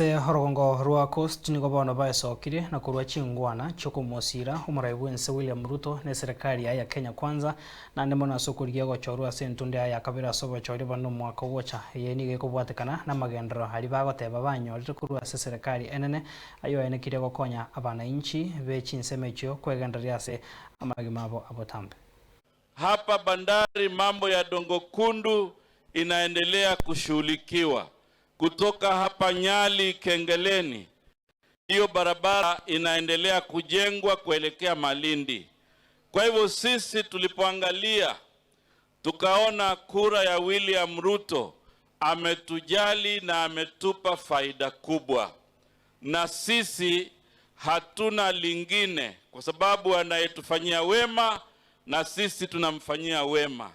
Horongo rwa Coast niko bono baesokire na kurwa chingwana chokumosira umuraibu ense William Ruto ne serikali ya Kenya Kwanza na ndemo na sokurigia gochorwa sentunde ya kabira sobo chori bano mwaka wocha yeni gekobwatekana na magendro ali bagoteba banyorire kurwa serikali enene ayo ene kire gokonya abana inchi bechinsemecho kwegenderia se amagimabo abotambe. Hapa bandari mambo ya Dongo Kundu inaendelea kushughulikiwa. Kutoka hapa Nyali Kengeleni, hiyo barabara inaendelea kujengwa kuelekea Malindi. Kwa hivyo sisi tulipoangalia tukaona kura ya William Ruto ametujali na ametupa faida kubwa, na sisi hatuna lingine, kwa sababu anayetufanyia wema na sisi tunamfanyia wema,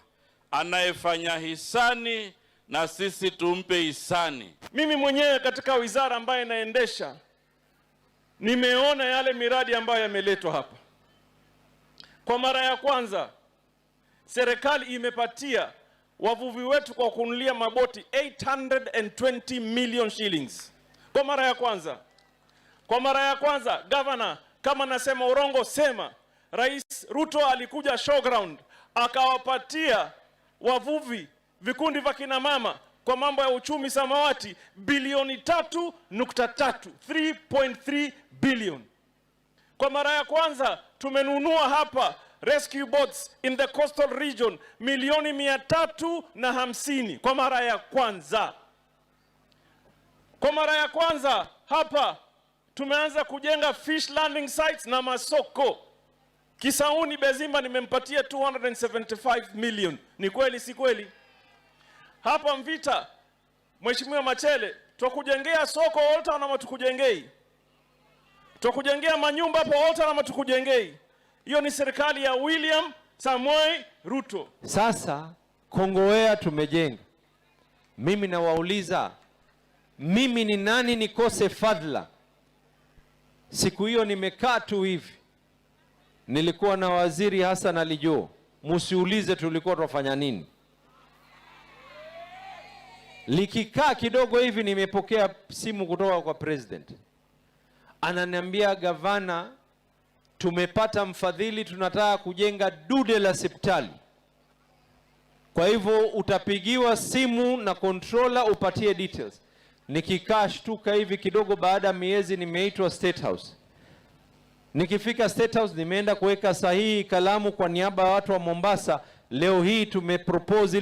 anayefanya hisani na sisi tumpe hisani. Mimi mwenyewe katika wizara ambayo inaendesha nimeona yale miradi ambayo yameletwa hapa. Kwa mara ya kwanza serikali imepatia wavuvi wetu kwa kununulia maboti 820 million shillings. Kwa mara ya kwanza. Kwa mara ya kwanza governor, kama nasema urongo sema, Rais Ruto alikuja showground akawapatia wavuvi vikundi vya kina mama kwa mambo ya uchumi samawati bilioni 3.3 3.3 billion. Kwa mara ya kwanza tumenunua hapa rescue boats in the coastal region milioni 350 kwa mara ya kwanza. Kwa mara ya kwanza hapa tumeanza kujenga fish landing sites na masoko. Kisauni Bezimba nimempatia 275 million. Ni kweli si kweli? Hapa Mvita, Mheshimiwa Machele, tukujengea soko Olta na matukujengei. Tukujengea manyumba hapo Olta na matukujengei. Hiyo ni serikali ya William Samoei Ruto. Sasa Kongowea tumejenga. Mimi nawauliza, mimi ni nani nikose fadhila? Siku hiyo nimekaa tu hivi. Nilikuwa na Waziri Hassan Ali Joho. Msiulize tulikuwa tunafanya nini. Likikaa kidogo hivi nimepokea simu kutoka kwa president. Ananiambia, gavana, tumepata mfadhili, tunataka kujenga dude la hospitali. Kwa hivyo utapigiwa simu na controller upatie details. Nikikaa shtuka hivi kidogo, baada ya miezi nimeitwa State House. Nikifika State House nimeenda kuweka sahihi kalamu kwa niaba ya watu wa Mombasa. Leo hii tumepropose